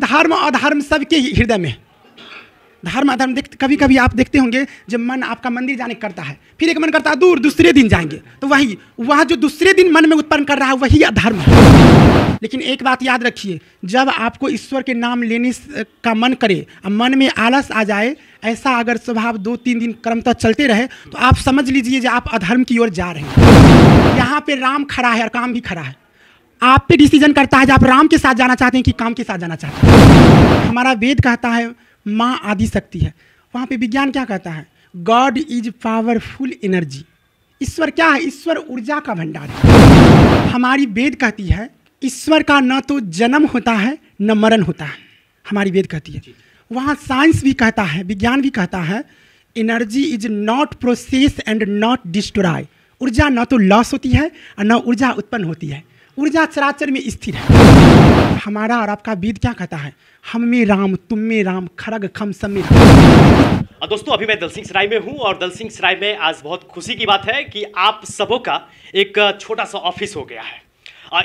धर्म अधर्म सबके हृदय में। धर्म अधर्म कभी कभी आप देखते होंगे जब मन आपका मंदिर जाने का करता है, फिर एक मन करता है दूर, दूसरे दिन जाएंगे, तो वह जो दूसरे दिन मन में उत्पन्न कर रहा है वही अधर्म है। लेकिन एक बात याद रखिए, जब आपको ईश्वर के नाम लेने का मन करे और मन में आलस आ जाए, ऐसा अगर स्वभाव 2-3 दिन क्रमतः चलते रहे, तो आप समझ लीजिए जो आप अधर्म की ओर जा रहे हैं। यहाँ पे राम खड़ा है और काम भी खड़ा है। आप पे डिसीजन करता है जो आप राम के साथ जाना चाहते हैं कि काम के साथ जाना चाहते हैं। हमारा वेद कहता है माँ आदि शक्ति है, वहाँ पे विज्ञान क्या कहता है? God is powerful energy. ईश्वर क्या है? ईश्वर ऊर्जा का भंडार है। हमारी वेद कहती है ईश्वर का न तो जन्म होता है न मरण होता है, हमारी वेद कहती है। वहाँ साइंस भी कहता है, विज्ञान भी कहता है energy is not process and not destroy. ऊर्जा न तो लॉस होती है और न ऊर्जा उत्पन्न होती है, ऊर्जा चराचर में स्थिर है। हमारा और आपका वेद क्या कहता है? हम में राम, तुम में राम, खरग खम सब में राम। दोस्तों, अभी मैं दलसिंह सराय में हूं और दलसिंह सराय में आज बहुत खुशी की बात है कि आप सबों का एक छोटा सा ऑफिस हो गया है।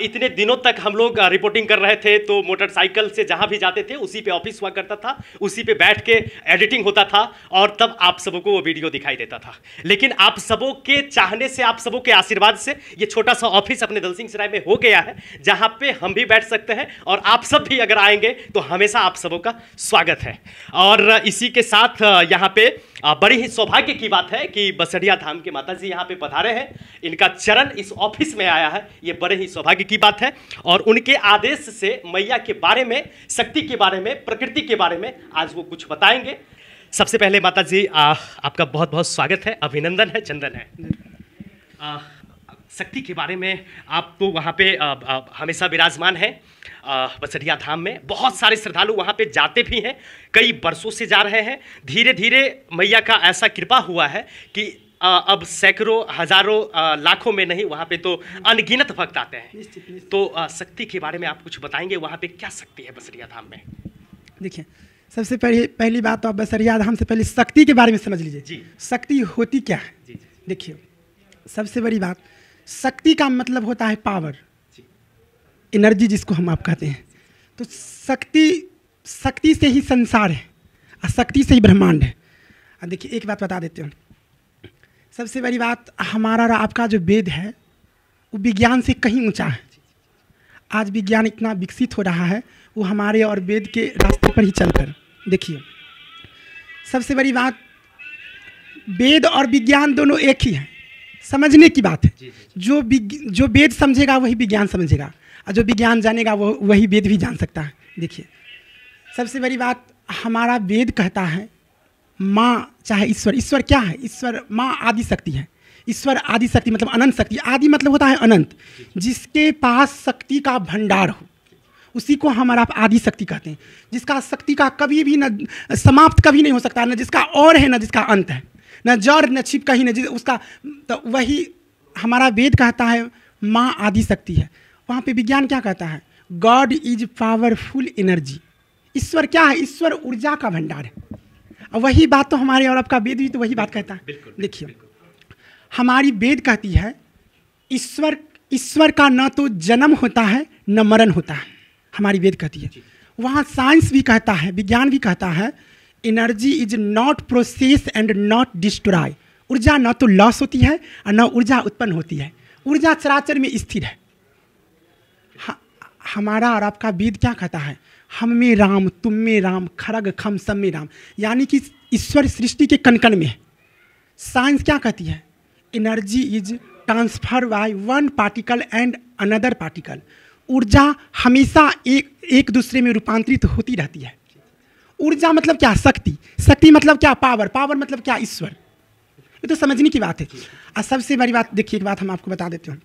इतने दिनों तक हम लोग रिपोर्टिंग कर रहे थे तो मोटरसाइकिल से जहां भी जाते थे उसी पे ऑफिस हुआ करता था, उसी पे बैठ के एडिटिंग होता था और तब आप सबों को वो वीडियो दिखाई देता था। लेकिन आप सबों के चाहने से, आप सबों के आशीर्वाद से ये छोटा सा ऑफिस अपने दलसिंह सराय में हो गया है, जहां पे हम भी बैठ सकते हैं और आप सब भी अगर आएंगे तो हमेशा आप सबों का स्वागत है। और इसी के साथ यहाँ पे बड़ी ही सौभाग्य की बात है कि बसड़िया धाम के माता जी यहाँ पे पधारे हैं, इनका चरण इस ऑफिस में आया है, ये बड़े ही सौभाग्य की बात है। और उनके आदेश से मैया के बारे में, शक्ति के बारे में, प्रकृति के बारे में आज वो कुछ बताएंगे। सबसे पहले माता जी आपका बहुत बहुत स्वागत है, अभिनंदन है, चंदन है। शक्ति के बारे में आप तो वहाँ पे हमेशा विराजमान है बसड़िया धाम में, बहुत सारे श्रद्धालु वहाँ पे जाते भी हैं, कई वर्षों से जा रहे हैं। धीरे धीरे मैया का ऐसा कृपा हुआ है कि अब सैकड़ों, हजारों, लाखों में नहीं, वहाँ पे तो अनगिनत भक्त आते हैं। तो शक्ति के बारे में आप कुछ बताएंगे, वहाँ पे क्या शक्ति है बसड़िया धाम में? देखिए, सबसे पहली बात तो आप बसड़िया धाम से पहले शक्ति के बारे में समझ लीजिए जी। शक्ति होती क्या है? देखिए, सबसे बड़ी बात, शक्ति का मतलब होता है पावर, एनर्जी जिसको हम आप कहते हैं। तो शक्ति से ही संसार है और शक्ति से ही ब्रह्मांड है। अब देखिए, एक बात बता देते हूँ। सबसे बड़ी बात, हमारा और आपका जो वेद है वो विज्ञान से कहीं ऊंचा है। आज विज्ञान इतना विकसित हो रहा है, वो हमारे और वेद के रास्ते पर ही चलकर। देखिए, सबसे बड़ी बात, वेद और विज्ञान दोनों एक ही है, समझने की बात है। जो वेद समझेगा वही विज्ञान समझेगा, और जो विज्ञान जानेगा वो वही वेद भी जान सकता है। देखिए, सबसे बड़ी बात, हमारा वेद कहता है माँ चाहे ईश्वर। ईश्वर क्या है? ईश्वर माँ आदि शक्ति है। ईश्वर आदि शक्ति मतलब अनंत शक्ति। आदि मतलब होता है अनंत, जिसके पास शक्ति का भंडार हो उसी को हमारा आप आदि शक्ति कहते हैं। जिसका शक्ति का कभी भी न समाप्त कभी नहीं हो सकता, न जिसका और है न जिसका अंत है, न जड़ न छिप कहीं न उसका, तो वही हमारा वेद कहता है माँ आदि शक्ति है। वहाँ पे विज्ञान क्या कहता है? God is powerful energy. ईश्वर क्या है? ईश्वर ऊर्जा का भंडार है। और वही बात तो हमारे और आपका वेद भी तो वही बात कहता है। देखिए, हमारी वेद कहती है ईश्वर का न तो जन्म होता है न मरण होता है, हमारी वेद कहती है। वहाँ साइंस भी कहता है, विज्ञान भी कहता है energy is not process and not destroy. ऊर्जा न तो लॉस होती है और न ऊर्जा उत्पन्न होती है, ऊर्जा चराचर में स्थिर है। हमारा और आपका वेद क्या कहता है? हम में राम, तुम में राम, खरग खम सब में राम। यानी कि ईश्वर सृष्टि के कण कण में है। साइंस क्या कहती है? Energy is transfer by one particle and another particle. ऊर्जा हमेशा एक दूसरे में रूपांतरित होती रहती है। ऊर्जा मतलब क्या? शक्ति। शक्ति मतलब क्या? पावर। पावर मतलब क्या? ईश्वर। ये तो समझने की बात है। और सबसे बड़ी बात, देखिए, एक बात हम आपको बता देते हैं।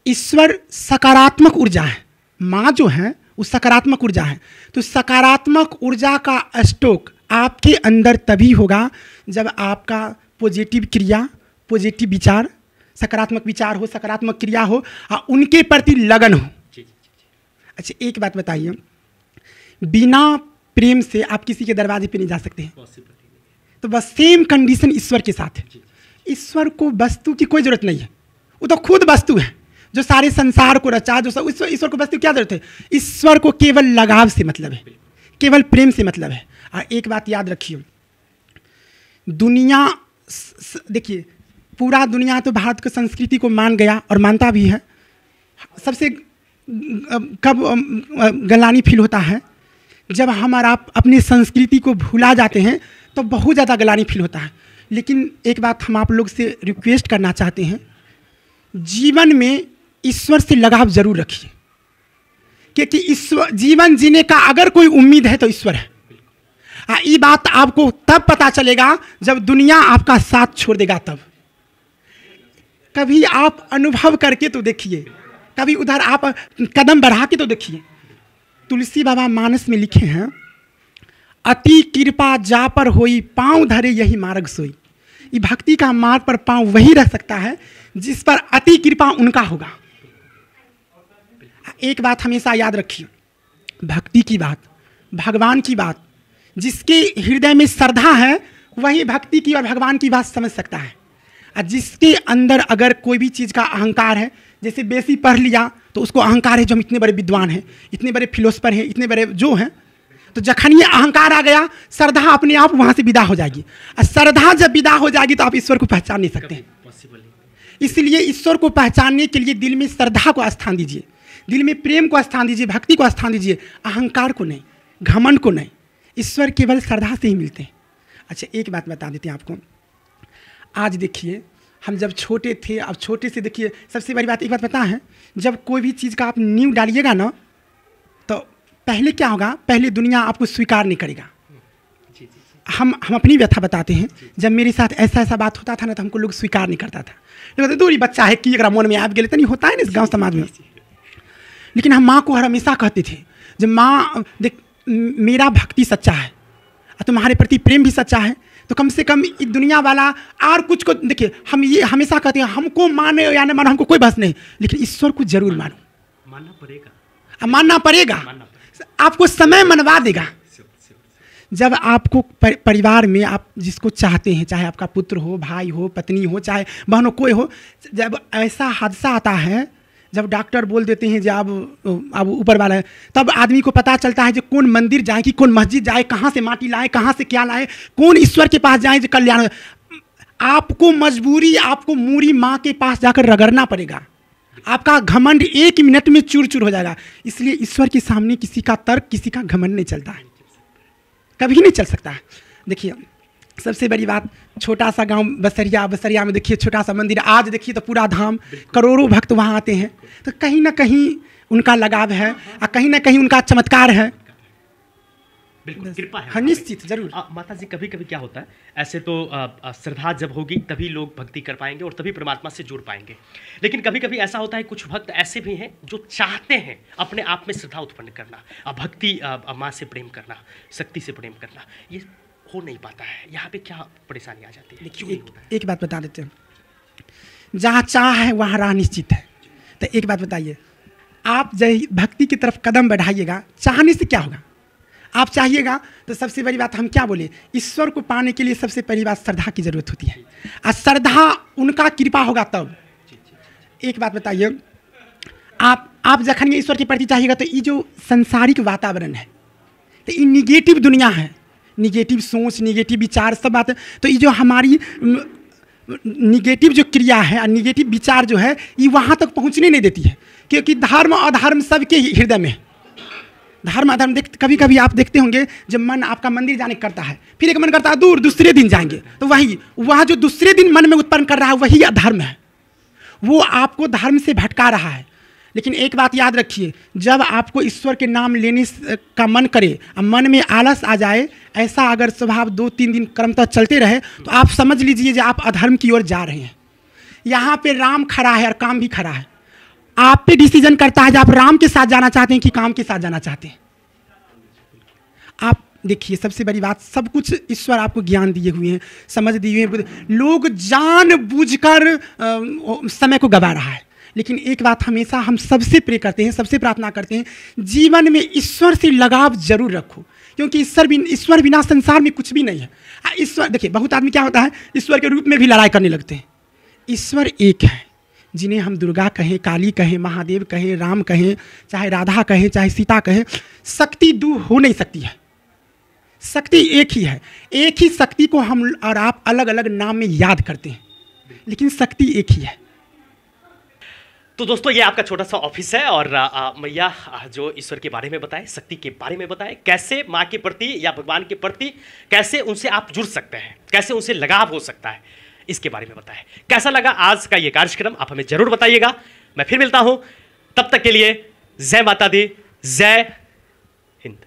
ईश्वर सकारात्मक ऊर्जा है, माँ जो है वो सकारात्मक ऊर्जा है। तो सकारात्मक ऊर्जा का स्टॉक आपके अंदर तभी होगा जब आपका पॉजिटिव क्रिया, पॉजिटिव विचार, सकारात्मक विचार हो, सकारात्मक क्रिया हो और उनके प्रति लगन हो। अच्छा, एक बात बताइए, बिना प्रेम से आप किसी के दरवाजे पे नहीं जा सकते हैं। तो बस सेम कंडीशन ईश्वर के साथ है। ईश्वर को वस्तु की कोई जरूरत नहीं है, वो तो खुद वस्तु है। जो सारे संसार को रचा, जो ईश्वर को बस क्या जरूरत है? ईश्वर को केवल लगाव से मतलब है, केवल प्रेम से मतलब है। और एक बात याद रखिए, दुनिया देखिए पूरा दुनिया तो भारत की संस्कृति को मान गया और मानता भी है। सबसे कब गलानी फील होता है जब हम और आप अपनी संस्कृति को भुला जाते हैं, तो बहुत ज़्यादा गलानी फील होता है। लेकिन एक बात हम आप लोग से रिक्वेस्ट करना चाहते हैं, जीवन में ईश्वर से लगाव जरूर रखिए, क्योंकि ईश्वर जीवन जीने का अगर कोई उम्मीद है तो ईश्वर है। ये बात आपको तब पता चलेगा जब दुनिया आपका साथ छोड़ देगा। तब कभी आप अनुभव करके तो देखिए, कभी उधर आप कदम बढ़ा के तो देखिए। तुलसी बाबा मानस में लिखे हैं, अति कृपा जा पर होई, पांव धरे यही मार्ग सोई। ये भक्ति का मार्ग पर पांव वही रह सकता है जिस पर अति कृपा उनका होगा। एक बात हमेशा याद रखिए, भक्ति की बात, भगवान की बात, जिसके हृदय में श्रद्धा है वही भक्ति की और भगवान की बात समझ सकता है। और जिसके अंदर अगर कोई भी चीज़ का अहंकार है, जैसे बेसी पढ़ लिया तो उसको अहंकार है जो हम इतने बड़े विद्वान हैं, इतने बड़े फिलोसफर हैं, इतने बड़े जो हैं, तो जखन ये अहंकार आ गया, श्रद्धा अपने आप वहाँ से विदा हो जाएगी। और श्रद्धा जब विदा हो जाएगी तो आप ईश्वर को पहचान नहीं सकते हैं। इसलिए ईश्वर को पहचानने के लिए दिल में श्रद्धा को स्थान दीजिए, दिल में प्रेम को स्थान दीजिए, भक्ति को स्थान दीजिए, अहंकार को नहीं, घमंड को नहीं। ईश्वर केवल श्रद्धा से ही मिलते हैं। अच्छा एक बात बता देते हैं आपको, आज देखिए हम जब छोटे थे, अब छोटे से देखिए, सबसे बड़ी बात एक बात पता है, जब कोई भी चीज़ का आप नींव डालिएगा ना, तो पहले क्या होगा, पहले दुनिया आपको स्वीकार नहीं करेगा। हम अपनी व्यथा बताते हैं, जब मेरे साथ ऐसा ऐसा बात होता था ना, तो हमको लोग स्वीकार नहीं करता था। कहते दूरी बच्चा है कि अगर मन में आप गए तो नहीं होता है ना इस गाँव समाज में। लेकिन हम माँ को हमेशा कहते थे, जब माँ देख मेरा भक्ति सच्चा है और तुम्हारे प्रति प्रेम भी सच्चा है, तो कम से कम इस दुनिया वाला और कुछ को देखिए, हम ये हमेशा कहते हैं, हमको माने या न मानो हमको कोई बस नहीं, लेकिन ईश्वर को जरूर मानो, मानना पड़ेगा। आपको समय मनवा देगा। जब आपको परिवार में आप जिसको चाहते हैं, चाहे आपका पुत्र हो, भाई हो, पत्नी हो, चाहे बहन हो, कोई हो, जब ऐसा हादसा आता है, जब डॉक्टर बोल देते हैं जब अब ऊपर वाला है, तब आदमी को पता चलता है जो कौन मंदिर जाए कि कौन मस्जिद जाए, कहाँ से माटी लाए, कहाँ से क्या लाए, कौन ईश्वर के पास जाए जो कल्याण हो। आपको मजबूरी, आपको मूरी माँ के पास जाकर रगड़ना पड़ेगा। आपका घमंड 1 मिनट में चूर चूर हो जाएगा। इसलिए ईश्वर के सामने किसी का तर्क, किसी का घमंड नहीं चलता है, कभी नहीं चल सकता है। देखिए सबसे बड़ी बात, छोटा सा गांव बसरिया में देखिए छोटा सा मंदिर, आज देखिए तो पूरा धाम, करोड़ों भक्त वहाँ आते हैं। तो कहीं ना कहीं उनका लगाव है और कहीं ना कहीं उनका चमत्कार है, बिल्कुल कृपा है। हाँ निश्चित जरूर। माता जी कभी कभी क्या होता है, ऐसे तो श्रद्धा जब होगी तभी लोग भक्ति कर पाएंगे और तभी परमात्मा से जुड़ पाएंगे। लेकिन कभी कभी ऐसा होता है, कुछ भक्त ऐसे भी हैं जो चाहते हैं अपने आप में श्रद्धा उत्पन्न करना, भक्ति माँ से प्रेम करना, शक्ति से प्रेम करना, ये हो नहीं पाता है। यहाँ पे क्या परेशानी आ जाती है? क्यों एक बात बता देते हैं, जहाँ चाह है वहाँ राह निश्चित है। तो एक बात बताइए, आप जब भक्ति की तरफ कदम बढ़ाइएगा, चाहने से क्या होगा? आप चाहिएगा तो सबसे बड़ी बात हम क्या बोले, ईश्वर को पाने के लिए सबसे पहली बात श्रद्धा की जरूरत होती है, और श्रद्धा उनका कृपा होगा तब। एक बात बताइए, आप जखन ईश्वर के प्रति चाहिएगा तो ये जो संसारिक वातावरण है, तो ये निगेटिव दुनिया है, निगेटिव सोच, निगेटिव विचार सब बात है। तो ये जो हमारी निगेटिव जो क्रिया है और निगेटिव विचार जो है, ये वहाँ तक पहुँचने नहीं देती है, क्योंकि धर्म अधर्म सबके हृदय में, धर्म अधर्म कभी कभी आप देखते होंगे, जब मन आपका मंदिर जाने करता है, फिर एक मन करता है दूर, दूसरे दिन जाएंगे, तो वह जो दूसरे दिन मन में उत्पन्न कर रहा है वही अधर्म है, वो आपको धर्म से भटका रहा है। लेकिन एक बात याद रखिए, जब आपको ईश्वर के नाम लेने का मन करे और मन में आलस आ जाए, ऐसा अगर स्वभाव 2-3 दिन क्रमतः चलते रहे, तो आप समझ लीजिए कि आप अधर्म की ओर जा रहे हैं। यहाँ पे राम खड़ा है और काम भी खड़ा है, आप पे डिसीजन करता है कि आप राम के साथ जाना चाहते हैं कि काम के साथ जाना चाहते हैं। आप देखिए सबसे बड़ी बात, सब कुछ ईश्वर आपको ज्ञान दिए हुए हैं, समझ दिए हुए हैं, लोग जानबूझकर समय को गवा रहा है। लेकिन एक बात हमेशा हम सबसे प्रे करते हैं, सबसे प्रार्थना करते हैं, जीवन में ईश्वर से लगाव जरूर रखो, क्योंकि ईश्वर बिना संसार में कुछ भी नहीं है। ईश्वर देखिए, बहुत आदमी क्या होता है, ईश्वर के रूप में भी लड़ाई करने लगते हैं। ईश्वर एक है, जिन्हें हम दुर्गा कहें, काली कहें, महादेव कहें, राम कहें, चाहे राधा कहें, चाहे सीता कहें, शक्ति दो हो नहीं सकती है। शक्ति एक ही है। एक ही शक्ति को हम और आप अलग अलग नाम में याद करते हैं, लेकिन शक्ति एक ही है। तो दोस्तों, ये आपका छोटा सा ऑफिस है और मैया जो ईश्वर के बारे में बताए, शक्ति के बारे में बताए, कैसे माँ के प्रति या भगवान के प्रति कैसे उनसे आप जुड़ सकते हैं, कैसे उनसे लगाव हो सकता है, इसके बारे में बताए। कैसा लगा आज का ये कार्यक्रम, आप हमें जरूर बताइएगा। मैं फिर मिलता हूं, तब तक के लिए जय माता दी, जय हिंद।